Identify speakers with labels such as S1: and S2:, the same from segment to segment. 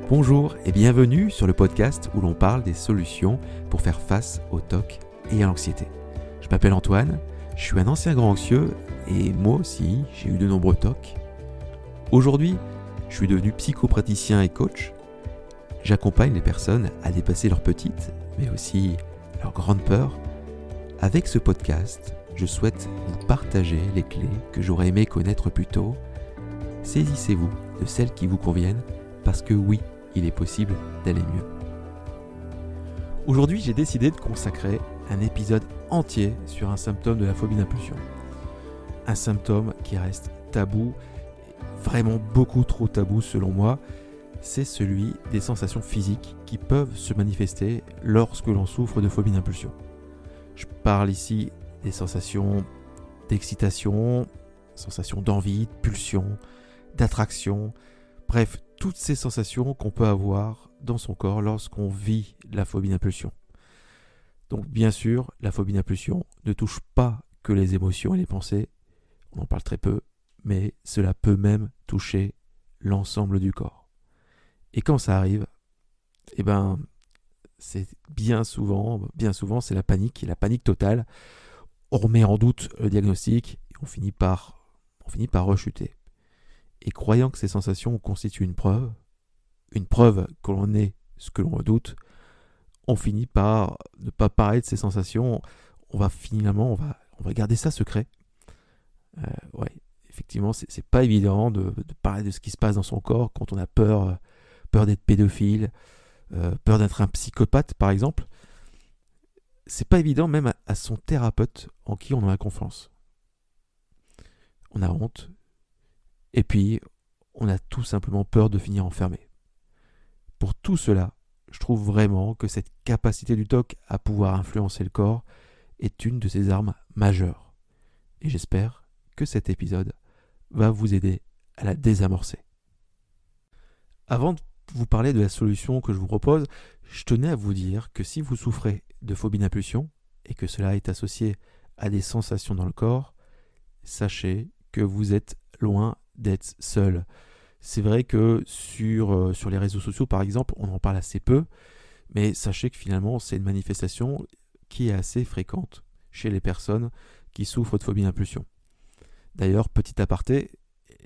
S1: Bonjour et bienvenue sur le podcast où l'on parle des solutions pour faire face au TOC et à l'anxiété. Je m'appelle Antoine, je suis un ancien grand anxieux et moi aussi j'ai eu de nombreux TOC. Aujourd'hui, je suis devenu psychopraticien et coach. J'accompagne les personnes à dépasser leurs petites mais aussi leurs grandes peurs. Avec ce podcast, je souhaite vous partager les clés que j'aurais aimé connaître plus tôt. Saisissez-vous de celles qui vous conviennent parce que oui, il est possible d'aller mieux. Aujourd'hui, j'ai décidé de consacrer un épisode entier sur un symptôme de la phobie d'impulsion. Un symptôme qui reste tabou, vraiment beaucoup trop tabou selon moi, c'est celui des sensations physiques qui peuvent se manifester lorsque l'on souffre de phobie d'impulsion. Je parle ici des sensations d'excitation, sensations d'envie, de pulsion, d'attraction, bref, toutes ces sensations qu'on peut avoir dans son corps lorsqu'on vit la phobie d'impulsion. Donc bien sûr, la phobie d'impulsion ne touche pas que les émotions et les pensées, on en parle très peu, mais cela peut même toucher l'ensemble du corps. Et quand ça arrive, c'est bien souvent c'est la panique totale. On remet en doute le diagnostic et on finit par rechuter. Et croyant que ces sensations constituent une preuve que l'on est ce que l'on redoute, on finit par ne pas parler de ces sensations. On va garder ça secret. Effectivement, c'est pas évident de parler de ce qui se passe dans son corps quand on a peur d'être pédophile, peur d'être un psychopathe par exemple. C'est pas évident même à son thérapeute en qui on a confiance. On a honte. Et puis, on a tout simplement peur de finir enfermé. Pour tout cela, je trouve vraiment que cette capacité du TOC à pouvoir influencer le corps est une de ses armes majeures. Et j'espère que cet épisode va vous aider à la désamorcer. Avant de vous parler de la solution que je vous propose, je tenais à vous dire que si vous souffrez de phobie d'impulsion et que cela est associé à des sensations dans le corps, sachez que vous êtes loin d'être seul. C'est vrai que sur les réseaux sociaux, par exemple, on en parle assez peu, mais sachez que finalement, c'est une manifestation qui est assez fréquente chez les personnes qui souffrent de phobie d'impulsion. D'ailleurs, petit aparté,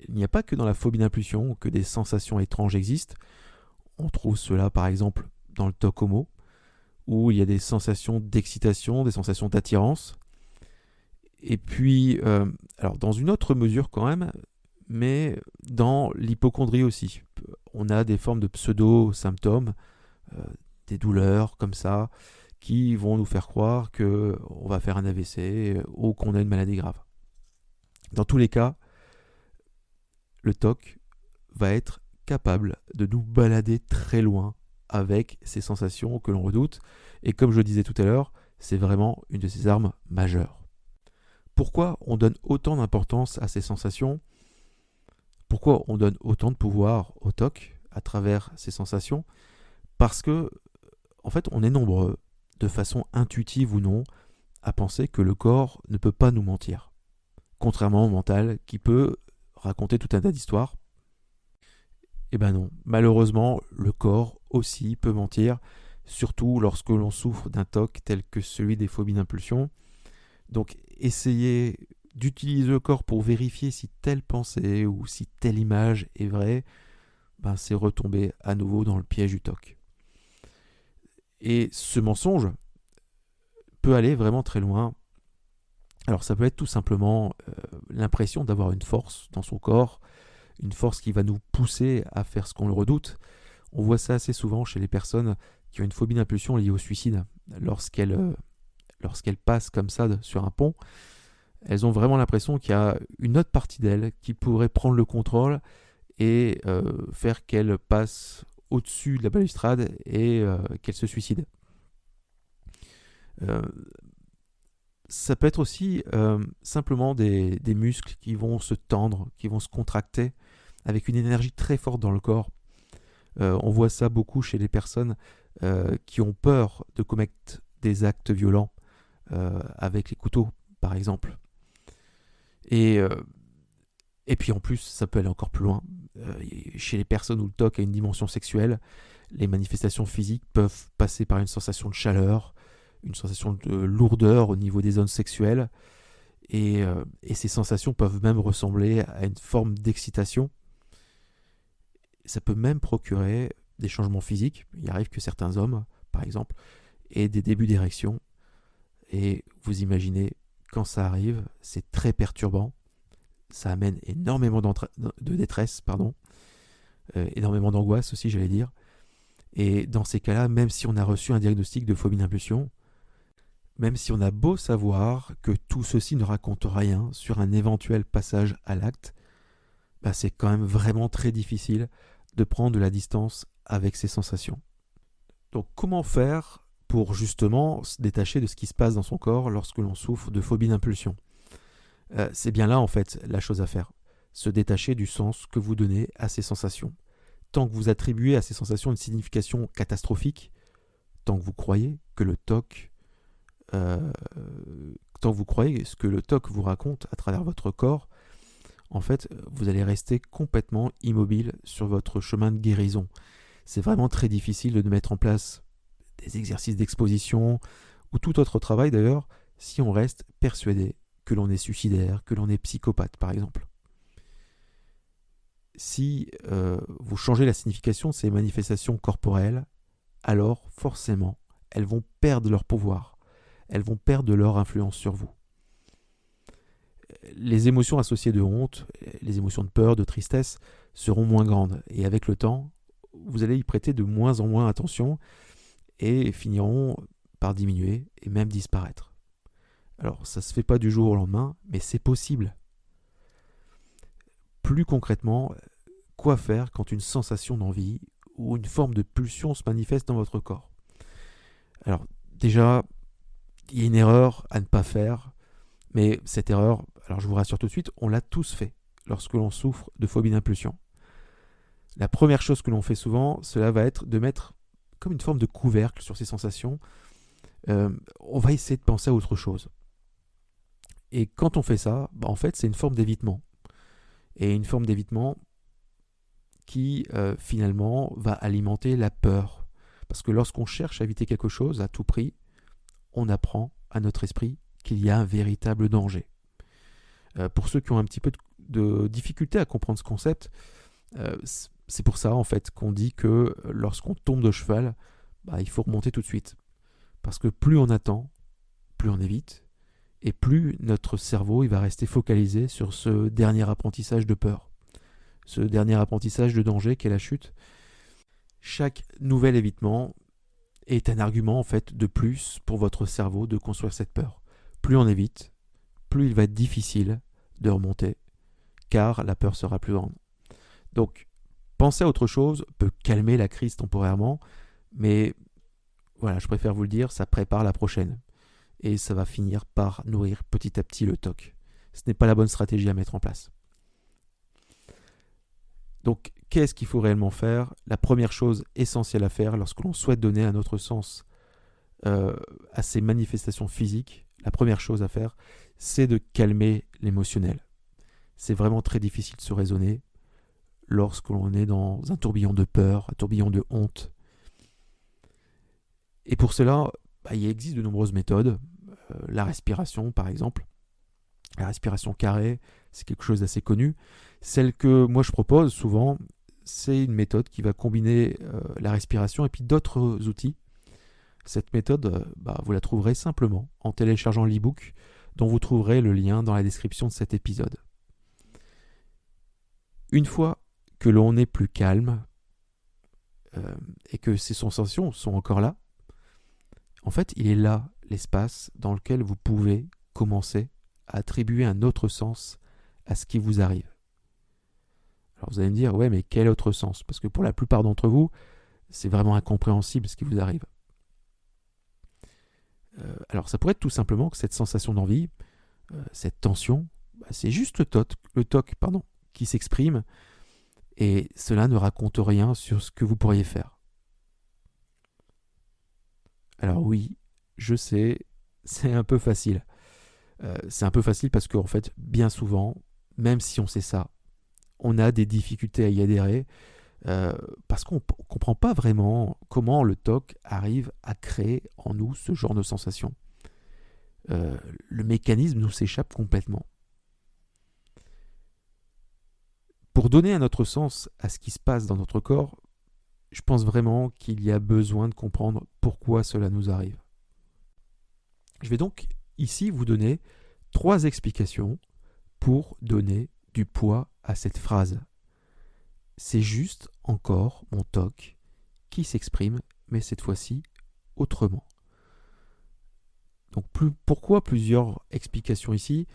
S1: il n'y a pas que dans la phobie d'impulsion que des sensations étranges existent. On trouve cela, par exemple, dans le TOC homo, où il y a des sensations d'excitation, des sensations d'attirance. Et puis, dans une autre mesure quand même, mais dans l'hypocondrie aussi. On a des formes de pseudo-symptômes, des douleurs comme ça, qui vont nous faire croire qu'on va faire un AVC ou qu'on a une maladie grave. Dans tous les cas, le TOC va être capable de nous balader très loin avec ces sensations que l'on redoute. Et comme je le disais tout à l'heure, c'est vraiment une de ses armes majeures. Pourquoi on donne autant d'importance à ces sensations ? Pourquoi on donne autant de pouvoir au TOC à travers ces sensations ? Parce que, en fait, on est nombreux, de façon intuitive ou non, à penser que le corps ne peut pas nous mentir. Contrairement au mental qui peut raconter tout un tas d'histoires. Eh ben non, malheureusement, le corps aussi peut mentir, surtout lorsque l'on souffre d'un TOC tel que celui des phobies d'impulsion. Donc, essayez d'utiliser le corps pour vérifier si telle pensée ou si telle image est vraie, c'est retomber à nouveau dans le piège du TOC. Et ce mensonge peut aller vraiment très loin. Alors ça peut être tout simplement l'impression d'avoir une force dans son corps, une force qui va nous pousser à faire ce qu'on le redoute. On voit ça assez souvent chez les personnes qui ont une phobie d'impulsion liée au suicide. Lorsqu'elles passent comme ça sur un pont, elles ont vraiment l'impression qu'il y a une autre partie d'elles qui pourrait prendre le contrôle et faire qu'elles passent au-dessus de la balustrade et qu'elles se suicident. Ça peut être aussi simplement des muscles qui vont se tendre, qui vont se contracter avec une énergie très forte dans le corps. On voit ça beaucoup chez les personnes qui ont peur de commettre des actes violents avec les couteaux, par exemple. Et Et puis en plus, ça peut aller encore plus loin. Chez les personnes où le TOC a une dimension sexuelle, les manifestations physiques peuvent passer par une sensation de chaleur, une sensation de lourdeur au niveau des zones sexuelles, et ces sensations peuvent même ressembler à une forme d'excitation. Ça peut même procurer des changements physiques. Il arrive que certains hommes, par exemple, aient des débuts d'érection, et vous imaginez, quand ça arrive, c'est très perturbant. Ça amène énormément de détresse, énormément d'angoisse aussi, j'allais dire. Et dans ces cas-là, même si on a reçu un diagnostic de phobie d'impulsion, même si on a beau savoir que tout ceci ne raconte rien sur un éventuel passage à l'acte, c'est quand même vraiment très difficile de prendre de la distance avec ces sensations. Donc comment faire pour justement se détacher de ce qui se passe dans son corps lorsque l'on souffre de phobie d'impulsion ? C'est bien là en fait la chose à faire. Se détacher du sens que vous donnez à ces sensations. Tant que vous attribuez à ces sensations une signification catastrophique, tant que vous croyez que le TOC, tant que vous croyez ce que le TOC vous raconte à travers votre corps, en fait, vous allez rester complètement immobile sur votre chemin de guérison. C'est vraiment très difficile de mettre en place des exercices d'exposition ou tout autre travail d'ailleurs si on reste persuadé que l'on est suicidaire, que l'on est psychopathe par exemple. Si vous changez la signification de ces manifestations corporelles, alors forcément, elles vont perdre leur pouvoir, elles vont perdre leur influence sur vous. Les émotions associées de honte, les émotions de peur, de tristesse seront moins grandes, et avec le temps, vous allez y prêter de moins en moins attention et finiront par diminuer et même disparaître. Alors ça ne se fait pas du jour au lendemain, mais c'est possible. Plus concrètement, quoi faire quand une sensation d'envie ou une forme de pulsion se manifeste dans votre corps ? Alors déjà, il y a une erreur à ne pas faire, mais cette erreur, alors je vous rassure tout de suite, on l'a tous fait lorsque l'on souffre de phobie d'impulsion. La première chose que l'on fait souvent, cela va être de mettre comme une forme de couvercle sur ces sensations. On va essayer de penser à autre chose. Et quand on fait ça, en fait, c'est une forme d'évitement. Et une forme d'évitement qui, finalement, va alimenter la peur. Parce que lorsqu'on cherche à éviter quelque chose à tout prix, on apprend à notre esprit qu'il y a un véritable danger. Pour ceux qui ont un petit peu de difficulté à comprendre ce concept, c'est pour ça en fait qu'on dit que lorsqu'on tombe de cheval, il faut remonter tout de suite. Parce que plus on attend, plus on évite, et plus notre cerveau il va rester focalisé sur ce dernier apprentissage de peur, ce dernier apprentissage de danger qu'est la chute. Chaque nouvel évitement est un argument en fait de plus pour votre cerveau de construire cette peur. Plus on évite, plus il va être difficile de remonter, car la peur sera plus grande. Donc, penser à autre chose peut calmer la crise temporairement, mais voilà, je préfère vous le dire, ça prépare la prochaine. Et ça va finir par nourrir petit à petit le TOC. Ce n'est pas la bonne stratégie à mettre en place. Donc, qu'est-ce qu'il faut réellement faire ? La première chose essentielle à faire lorsque l'on souhaite donner un autre sens à ces manifestations physiques, la première chose à faire, c'est de calmer l'émotionnel. C'est vraiment très difficile de se raisonner lorsque l'on est dans un tourbillon de peur, un tourbillon de honte. Et pour cela, il existe de nombreuses méthodes. La respiration, par exemple. La respiration carrée, c'est quelque chose d'assez connu. Celle que moi je propose souvent, c'est une méthode qui va combiner la respiration et puis d'autres outils. Cette méthode, vous la trouverez simplement en téléchargeant l'e-book dont vous trouverez le lien dans la description de cet épisode. Une fois que l'on est plus calme et que ces sensations sont encore là, en fait, il est là l'espace dans lequel vous pouvez commencer à attribuer un autre sens à ce qui vous arrive. Alors vous allez me dire, ouais, mais quel autre sens ? Parce que pour la plupart d'entre vous, c'est vraiment incompréhensible ce qui vous arrive. Alors ça pourrait être tout simplement que cette sensation d'envie, cette tension, c'est juste le TOC qui s'exprime, et cela ne raconte rien sur ce que vous pourriez faire. Alors oui, je sais, c'est un peu facile. C'est un peu facile parce qu'en fait, bien souvent, même si on sait ça, on a des difficultés à y adhérer parce qu'on ne comprend pas vraiment comment le TOC arrive à créer en nous ce genre de sensation. Le mécanisme nous s'échappe complètement. Pour donner un autre sens à ce qui se passe dans notre corps, je pense vraiment qu'il y a besoin de comprendre pourquoi cela nous arrive. Je vais donc ici vous donner 3 explications pour donner du poids à cette phrase. C'est juste encore mon TOC qui s'exprime, mais cette fois-ci autrement. Donc pourquoi plusieurs explications ici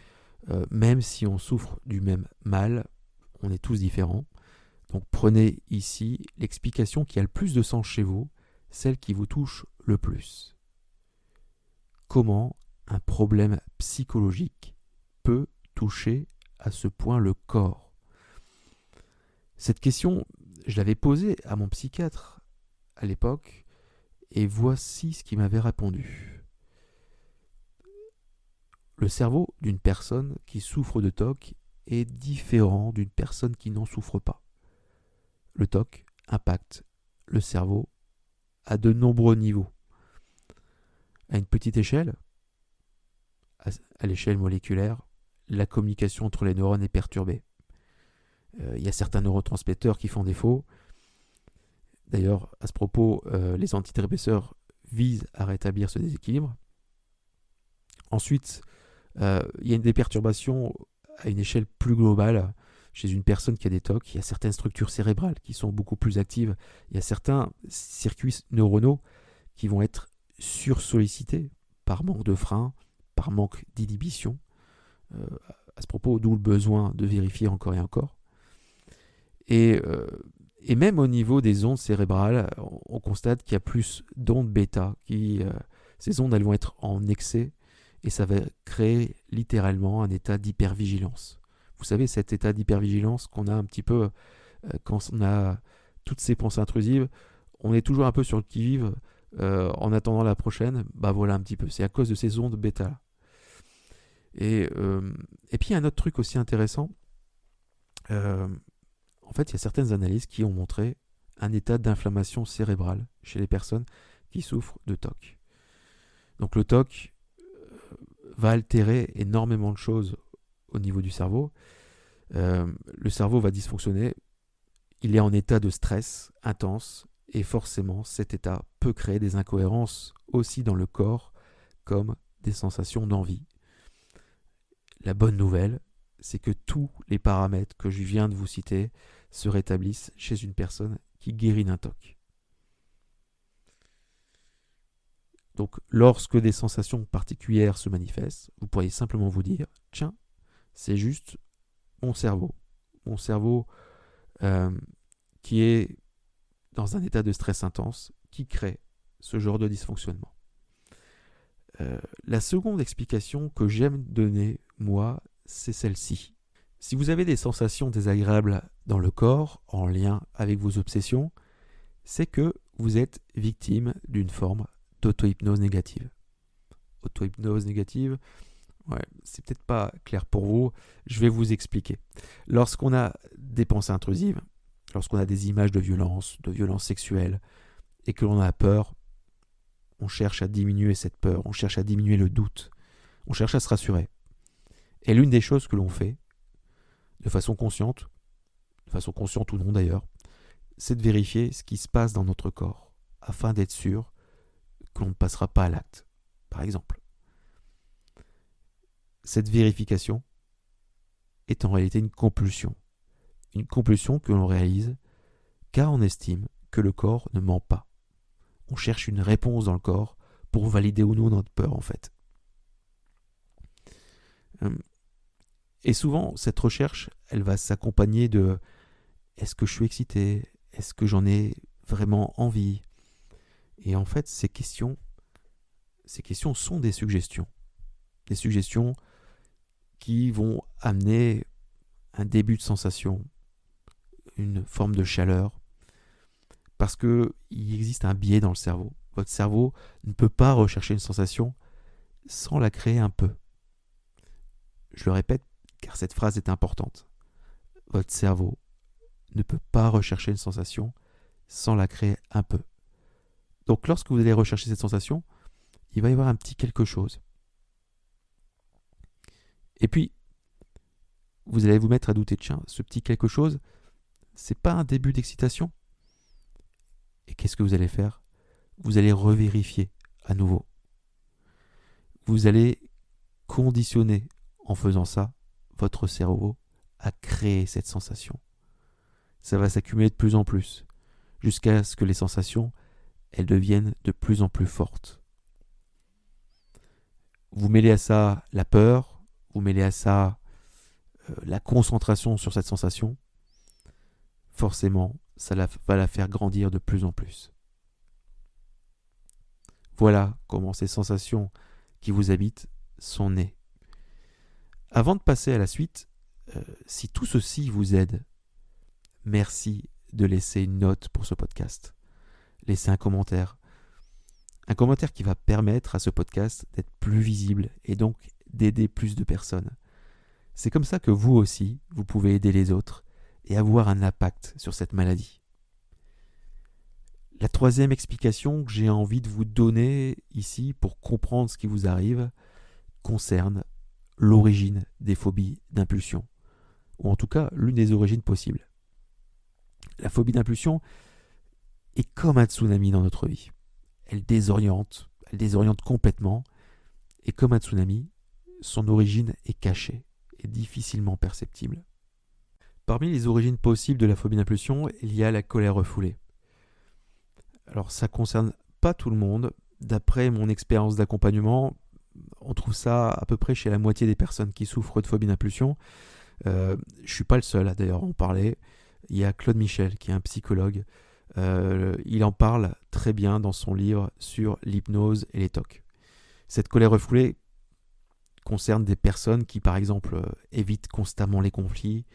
S1: même si on souffre du même mal, on est tous différents. Donc prenez ici l'explication qui a le plus de sens chez vous, celle qui vous touche le plus. Comment un problème psychologique peut toucher à ce point le corps? Cette question, je l'avais posée à mon psychiatre à l'époque, et voici ce qu'il m'avait répondu. Le cerveau d'une personne qui souffre de TOC est différent d'une personne qui n'en souffre pas. Le TOC impacte le cerveau à de nombreux niveaux. À une petite échelle, à l'échelle moléculaire, la communication entre les neurones est perturbée. Il y a certains neurotransmetteurs qui font défaut. D'ailleurs, à ce propos, les antidépresseurs visent à rétablir ce déséquilibre. Ensuite, il y a des perturbations à une échelle plus globale chez une personne qui a des TOC. Il y a certaines structures cérébrales qui sont beaucoup plus actives. Il y a certains circuits neuronaux qui vont être sursollicités par manque de frein, par manque d'inhibition. À ce propos, d'où le besoin de vérifier encore et encore. Et même au niveau des ondes cérébrales, on constate qu'il y a plus d'ondes bêta. Ces ondes, elles vont être en excès et ça va créer littéralement un état d'hypervigilance. Vous savez, cet état d'hypervigilance qu'on a un petit peu quand on a toutes ces pensées intrusives, on est toujours un peu sur le qui-vive en attendant la prochaine. Bah voilà un petit peu, c'est à cause de ces ondes bêta. Et puis il y a un autre truc aussi intéressant. En fait, il y a certaines analyses qui ont montré un état d'inflammation cérébrale chez les personnes qui souffrent de TOC. Donc le TOC va altérer énormément de choses au niveau du cerveau. Le cerveau va dysfonctionner. Il est en état de stress intense et forcément cet état peut créer des incohérences aussi dans le corps comme des sensations d'envie. La bonne nouvelle, c'est que tous les paramètres que je viens de vous citer se rétablissent chez une personne qui guérit d'un TOC. Donc, lorsque des sensations particulières se manifestent, vous pourriez simplement vous dire, tiens, c'est juste mon cerveau qui est dans un état de stress intense qui crée ce genre de dysfonctionnement. La seconde explication que j'aime donner, moi, c'est celle-ci. Si vous avez des sensations désagréables dans le corps en lien avec vos obsessions, c'est que vous êtes victime d'une forme d'auto-hypnose négative. Auto-hypnose négative, c'est peut-être pas clair pour vous, je vais vous expliquer. Lorsqu'on a des pensées intrusives, lorsqu'on a des images de violence sexuelle, et que l'on a peur, on cherche à diminuer cette peur, on cherche à diminuer le doute, on cherche à se rassurer. Et l'une des choses que l'on fait, de façon consciente ou non d'ailleurs, c'est de vérifier ce qui se passe dans notre corps, afin d'être sûr que l'on ne passera pas à l'acte, par exemple. Cette vérification est en réalité une compulsion que l'on réalise car on estime que le corps ne ment pas. On cherche une réponse dans le corps pour valider ou non notre peur en fait. Et souvent, cette recherche, elle va s'accompagner de est-ce que je suis excité? Est-ce que j'en ai vraiment envie? Et en fait, ces questions sont des suggestions. Des suggestions qui vont amener un début de sensation, une forme de chaleur, parce qu'il existe un biais dans le cerveau. Votre cerveau ne peut pas rechercher une sensation sans la créer un peu. Je le répète, car cette phrase est importante. votre cerveau ne peut pas rechercher une sensation sans la créer un peu. Donc lorsque vous allez rechercher cette sensation, il va y avoir un petit quelque chose. Et puis, vous allez vous mettre à douter, tiens, ce petit quelque chose, c'est pas un début d'excitation? Et qu'est-ce que vous allez faire? Vous allez revérifier à nouveau. Vous allez conditionner en faisant ça votre cerveau à créer cette sensation. Ça va s'accumuler de plus en plus, jusqu'à ce que les sensations, elles deviennent de plus en plus fortes. Vous mêlez à ça la peur, vous mêlez à ça la concentration sur cette sensation, forcément, ça va la faire grandir de plus en plus. Voilà comment ces sensations qui vous habitent sont nées. Avant de passer à la suite, si tout ceci vous aide, merci de laisser une note pour ce podcast. Laissez un commentaire. Un commentaire qui va permettre à ce podcast d'être plus visible et donc d'aider plus de personnes. C'est comme ça que vous aussi, vous pouvez aider les autres et avoir un impact sur cette maladie. La troisième explication que j'ai envie de vous donner ici pour comprendre ce qui vous arrive concerne l'origine des phobies d'impulsion, ou en tout cas l'une des origines possibles. La phobie d'impulsion est comme un tsunami dans notre vie. Elle désoriente complètement, et comme un tsunami, son origine est cachée et difficilement perceptible. Parmi les origines possibles de la phobie d'impulsion, il y a la colère refoulée. Alors ça ne concerne pas tout le monde. D'après mon expérience d'accompagnement, on trouve ça à peu près chez la moitié des personnes qui souffrent de phobie d'impulsion. Je ne suis pas le seul à d'ailleurs en parler. Il y a Claude Michel qui est un psychologue. Il en parle très bien dans son livre sur l'hypnose et les TOC. Cette colère refoulée concerne des personnes qui, par exemple, évitent constamment les conflits,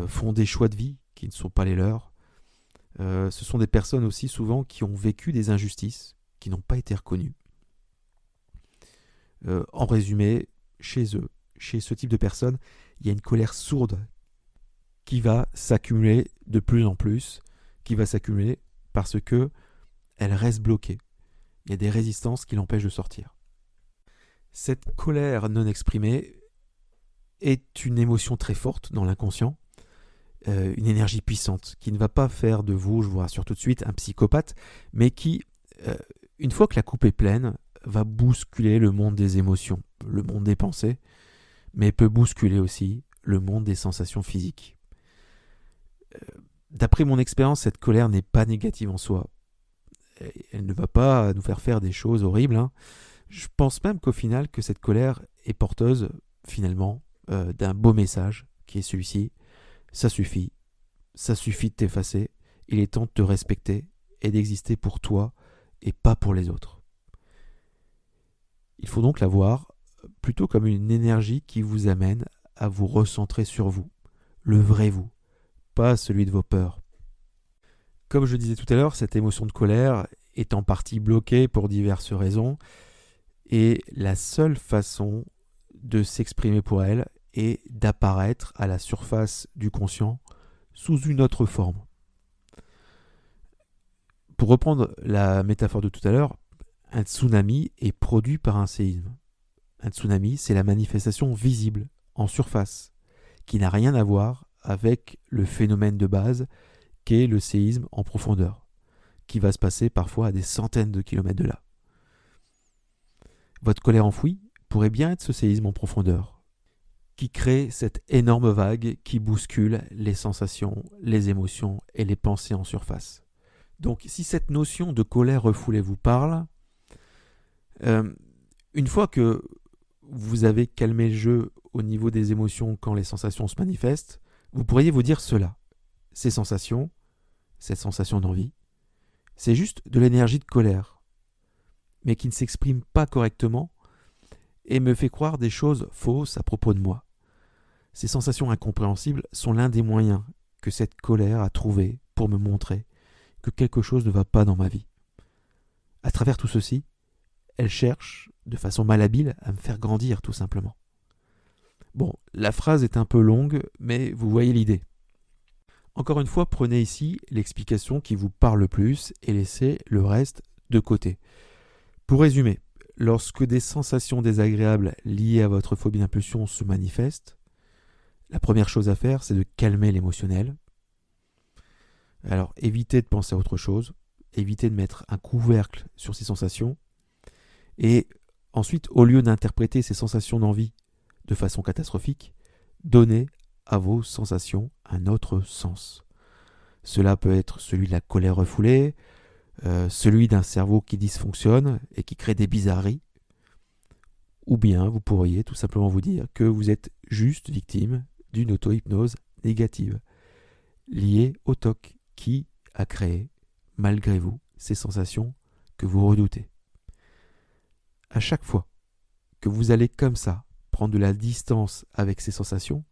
S1: font des choix de vie qui ne sont pas les leurs. Ce sont des personnes aussi souvent qui ont vécu des injustices qui n'ont pas été reconnues. En résumé, chez ce type de personnes, il y a une colère sourde qui va s'accumuler de plus en plus, qui va s'accumuler parce que elle reste bloquée. Il y a des résistances qui l'empêchent de sortir. Cette colère non exprimée est une émotion très forte dans l'inconscient, une énergie puissante qui ne va pas faire de vous, je vous rassure tout de suite, un psychopathe, mais qui, une fois que la coupe est pleine, va bousculer le monde des émotions, le monde des pensées, mais peut bousculer aussi le monde des sensations physiques. D'après mon expérience, cette colère n'est pas négative en soi. Elle ne va pas nous faire des choses horribles. Je pense même qu'au final, que cette colère est porteuse, finalement, d'un beau message, qui est celui-ci. Ça suffit de t'effacer. Il est temps de te respecter et d'exister pour toi et pas pour les autres. Il faut donc la voir plutôt comme une énergie qui vous amène à vous recentrer sur vous, le vrai vous, pas celui de vos peurs. Comme je disais tout à l'heure, cette émotion de colère est en partie bloquée pour diverses raisons et la seule façon de s'exprimer pour elle est d'apparaître à la surface du conscient sous une autre forme. Pour reprendre la métaphore de tout à l'heure, un tsunami est produit par un séisme. Un tsunami, c'est la manifestation visible, en surface, qui n'a rien à voir avec le phénomène de base qu'est le séisme en profondeur, qui va se passer parfois à des centaines de kilomètres de là. Votre colère enfouie pourrait bien être ce séisme en profondeur, qui crée cette énorme vague qui bouscule les sensations, les émotions et les pensées en surface. Donc si cette notion de colère refoulée vous parle, une fois que vous avez calmé le jeu au niveau des émotions quand les sensations se manifestent, vous pourriez vous dire cela. Ces sensations, cette sensation d'envie, c'est juste de l'énergie de colère, mais qui ne s'exprime pas correctement et me fait croire des choses fausses à propos de moi. Ces sensations incompréhensibles sont l'un des moyens que cette colère a trouvé pour me montrer que quelque chose ne va pas dans ma vie. À travers tout ceci, elle cherche, de façon malhabile, à me faire grandir tout simplement. Bon, la phrase est un peu longue, mais vous voyez l'idée. Encore une fois, prenez ici l'explication qui vous parle le plus et laissez le reste de côté. Pour résumer, lorsque des sensations désagréables liées à votre phobie d'impulsion se manifestent, la première chose à faire, c'est de calmer l'émotionnel. Alors, évitez de penser à autre chose, évitez de mettre un couvercle sur ces sensations, et ensuite, au lieu d'interpréter ces sensations d'envie de façon catastrophique, donnez à vos sensations un autre sens. Cela peut être celui de la colère refoulée, celui d'un cerveau qui dysfonctionne et qui crée des bizarreries, ou bien vous pourriez tout simplement vous dire que vous êtes juste victime d'une auto-hypnose négative liée au TOC qui a créé, malgré vous, ces sensations que vous redoutez. À chaque fois que vous allez comme ça prendre de la distance avec ces sensations,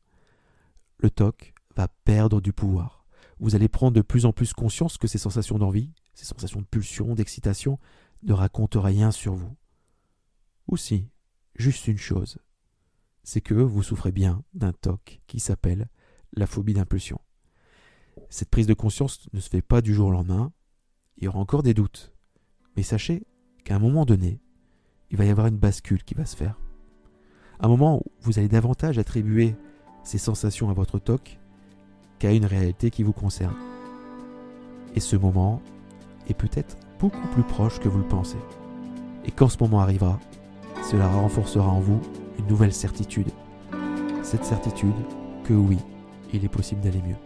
S1: le TOC va perdre du pouvoir. Vous allez prendre de plus en plus conscience que ces sensations d'envie, ces sensations de pulsion, d'excitation, ne racontent rien sur vous. Ou si, juste une chose, c'est que vous souffrez bien d'un TOC qui s'appelle la phobie d'impulsion. Cette prise de conscience ne se fait pas du jour au lendemain, il y aura encore des doutes. Mais sachez qu'à un moment donné, il va y avoir une bascule qui va se faire. Un moment où vous allez davantage attribuer ces sensations à votre TOC qu'à une réalité qui vous concerne. Et ce moment est peut-être beaucoup plus proche que vous le pensez. Et quand ce moment arrivera, cela renforcera en vous une nouvelle certitude. Cette certitude que oui, il est possible d'aller mieux.